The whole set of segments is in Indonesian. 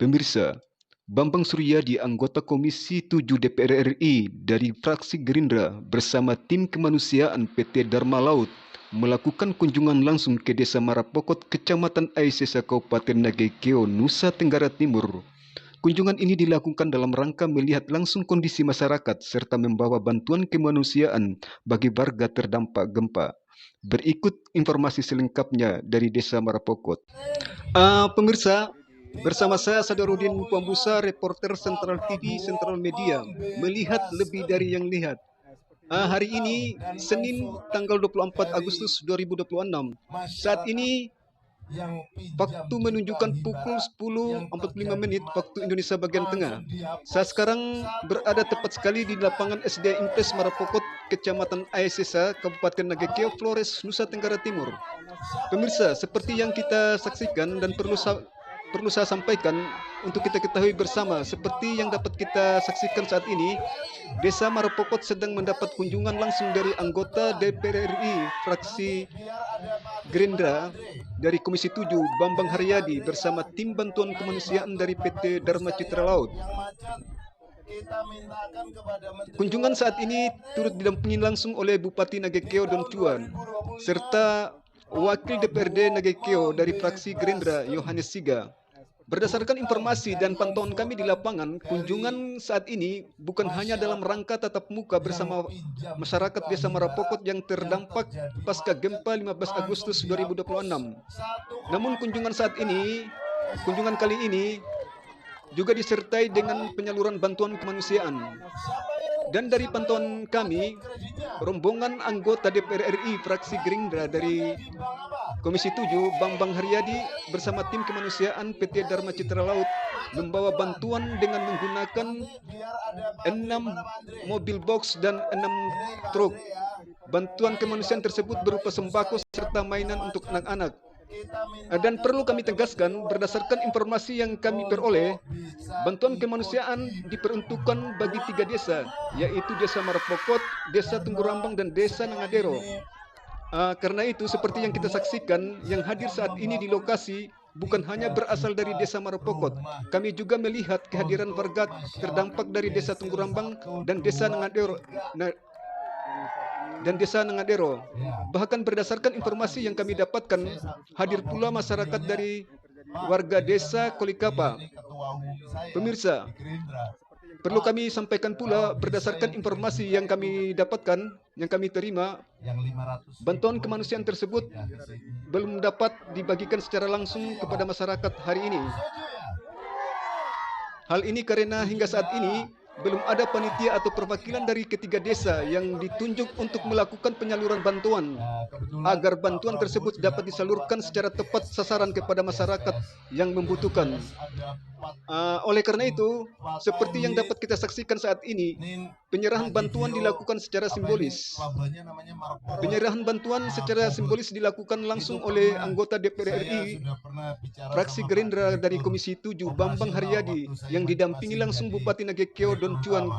Pemirsa, Bambang Suryadi, anggota Komisi 7 DPR RI dari fraksi Gerindra bersama tim kemanusiaan PT Dharma Laut melakukan kunjungan langsung ke Desa Marapokot, Kecamatan Aisesa, Kabupaten Nagekeo, Nusa Tenggara Timur. Kunjungan ini dilakukan dalam rangka melihat langsung kondisi masyarakat serta membawa bantuan kemanusiaan bagi warga terdampak gempa. Berikut informasi selengkapnya dari Desa Marapokot. Pemirsa, bersama saya Sadarudin Pambusa, reporter Sentral TV, Sentral Media, melihat lebih dari yang lihat. Hari ini, Senin tanggal 24 Agustus 2026. Saat ini, waktu menunjukkan pukul 10.45 menit waktu Indonesia bagian tengah. Saya sekarang berada tepat sekali di lapangan SD Impres Marapokot, Kecamatan Aisesa, Kabupaten Nagekeo, Flores, Nusa Tenggara Timur. Pemirsa, seperti yang kita saksikan dan perlu saya sampaikan untuk kita ketahui bersama, seperti yang dapat kita saksikan saat ini, Desa Marapokot sedang mendapat kunjungan langsung dari anggota DPR RI fraksi Gerindra dari Komisi 7 Bambang Haryadi bersama tim bantuan kemanusiaan dari PT Dharma Citra Laut. Kunjungan saat ini turut didampingi langsung oleh Bupati Nagekeo Don Cuan serta Wakil DPRD Nagekeo dari fraksi Gerindra Yohanes Siga. Berdasarkan informasi dan pantauan kami di lapangan, kunjungan saat ini bukan hanya dalam rangka tatap muka bersama masyarakat Desa Marapokot yang terdampak pasca gempa 15 Agustus 2026. Namun kunjungan kali ini juga disertai dengan penyaluran bantuan kemanusiaan. Dan dari pantauan kami, rombongan anggota DPR RI fraksi Gerindra dari Komisi 7 Bambang Haryadi bersama tim kemanusiaan PT Dharma Citra Laut membawa bantuan dengan menggunakan 6 mobil box dan 6 truk. Bantuan kemanusiaan tersebut berupa sembako serta mainan untuk anak-anak. Dan perlu kami tegaskan, berdasarkan informasi yang kami peroleh, bantuan kemanusiaan diperuntukkan bagi 3 desa, yaitu Desa Marapokot, Desa Tunggurambang, dan Desa Nangadero. Karena itu, seperti yang kita saksikan, yang hadir saat ini di lokasi bukan hanya berasal dari Desa Marapokot. Kami juga melihat kehadiran warga terdampak dari Desa Tunggurambang dan Desa Nangadero. Bahkan berdasarkan informasi yang kami dapatkan, hadir pula masyarakat dari warga Desa Kolikapa. Pemirsa, perlu kami sampaikan pula berdasarkan informasi yang kami dapatkan, yang kami terima, bantuan kemanusiaan tersebut belum dapat dibagikan secara langsung kepada masyarakat hari ini. Hal ini karena hingga saat ini belum ada panitia atau perwakilan dari ketiga desa yang ditunjuk untuk melakukan penyaluran bantuan agar bantuan tersebut dapat disalurkan secara tepat sasaran kepada masyarakat yang membutuhkan. Oleh karena itu, seperti yang dapat kita saksikan saat ini, penyerahan bantuan dilakukan secara simbolis. Penyerahan bantuan secara simbolis dilakukan langsung oleh anggota DPR RI fraksi Gerindra dari Komisi 7 Bambang Haryadi yang didampingi langsung Bupati Nagekeo Don Cuan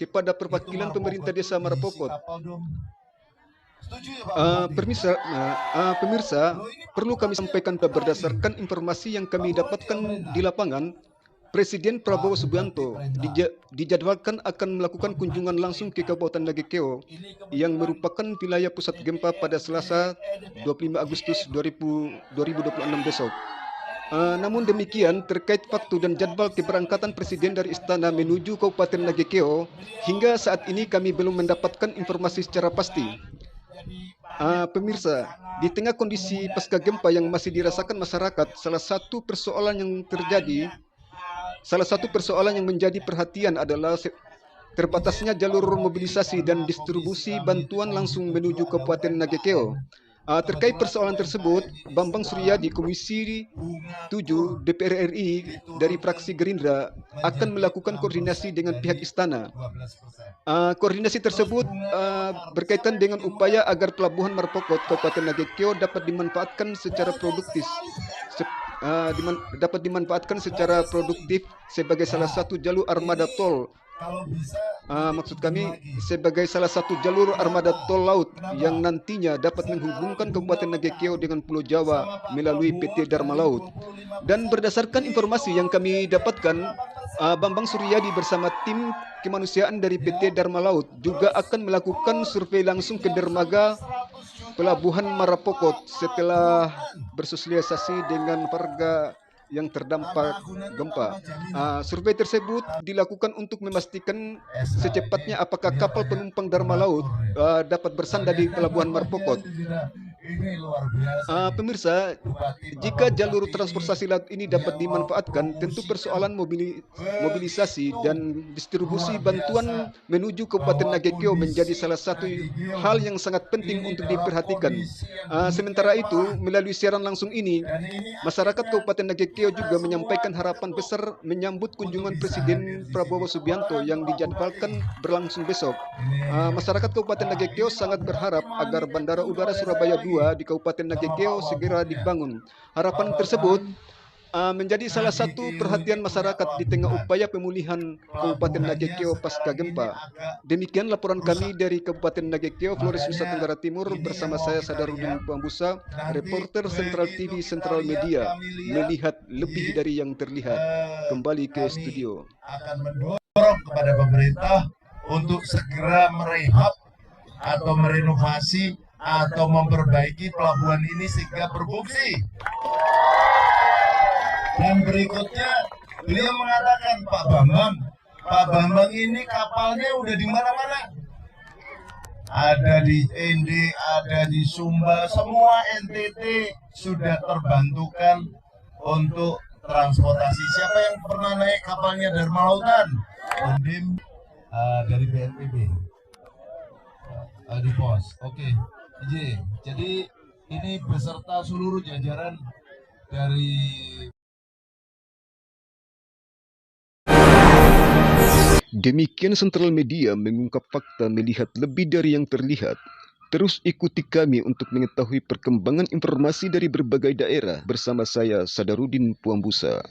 kepada perwakilan pemerintah Desa Marapokot. Pemirsa, perlu kami sampaikan berdasarkan informasi yang kami dapatkan di lapangan, Presiden Prabowo Subianto dijadwalkan akan melakukan kunjungan langsung ke Kabupaten Nagekeo yang merupakan wilayah pusat gempa pada Selasa 25 Agustus 2026 besok. Namun demikian, terkait waktu dan jadwal keberangkatan Presiden dari Istana menuju Kabupaten Nagekeo, hingga saat ini kami belum mendapatkan informasi secara pasti. Pemirsa, di tengah kondisi pasca gempa yang masih dirasakan masyarakat, salah satu persoalan yang menjadi perhatian adalah terbatasnya jalur mobilisasi dan distribusi bantuan langsung menuju Kabupaten Nagekeo. Terkait persoalan tersebut, Bambang Suryadi Komisi 7 DPR RI dari fraksi Gerindra akan melakukan koordinasi dengan pihak istana. Koordinasi tersebut berkaitan dengan upaya agar pelabuhan Marapokot Kabupaten Nagekeo dapat dimanfaatkan secara produktif sebagai salah satu jalur armada tol Maksud kami sebagai salah satu jalur armada tol laut yang nantinya dapat menghubungkan Kabupaten Nagekeo dengan Pulau Jawa melalui PT Dharma Laut. Dan berdasarkan informasi yang kami dapatkan, Bambang Suryadi bersama tim kemanusiaan dari PT Dharma Laut juga akan melakukan survei langsung ke dermaga Pelabuhan Marapokot setelah bersosialisasi dengan warga yang terdampak gempa. Survei tersebut dilakukan untuk memastikan secepatnya apakah kapal penumpang Dharma Laut dapat bersandar di Pelabuhan Marapokot. Pemirsa, jika jalur transportasi laut ini dapat dimanfaatkan, tentu persoalan mobilisasi dan distribusi bantuan menuju Kabupaten Nagekeo menjadi salah satu hal yang sangat penting untuk diperhatikan. Sementara itu, melalui siaran langsung ini, masyarakat Kabupaten Nagekeo juga menyampaikan harapan besar menyambut kunjungan Presiden Prabowo Subianto yang dijadwalkan berlangsung besok. Masyarakat Kabupaten Nagekeo sangat berharap agar Bandara Udara Surabaya 2 di Kabupaten Nagekeo segera dibangun. Harapan tersebut menjadi salah satu perhatian masyarakat di tengah upaya pemulihan Kabupaten Nagekeo pasca gempa. Demikian laporan kami dari Kabupaten Nagekeo, Flores, Nusa Tenggara Timur bersama saya Sadarudin Puambusa, reporter Sentral TV Sentral Media, melihat lebih dari yang terlihat. Kembali ke studio. Akan mendorong kepada pemerintah untuk segera merehab atau merenovasi atau memperbaiki pelabuhan ini sehingga berfungsi. Dan berikutnya beliau mengatakan, Pak Bambang ini kapalnya udah di mana-mana. Ada di ND, ada di Sumba, semua NTT sudah terbantukan untuk transportasi. Siapa yang pernah naik kapalnya Dharma Lautan? Undim dari BNPB. Di pos. Oke. Jadi ini beserta seluruh jajaran dari Demikian Sentral Media mengungkap fakta melihat lebih dari yang terlihat. Terus ikuti kami untuk mengetahui perkembangan informasi dari berbagai daerah bersama saya Sadarudin Puambusa.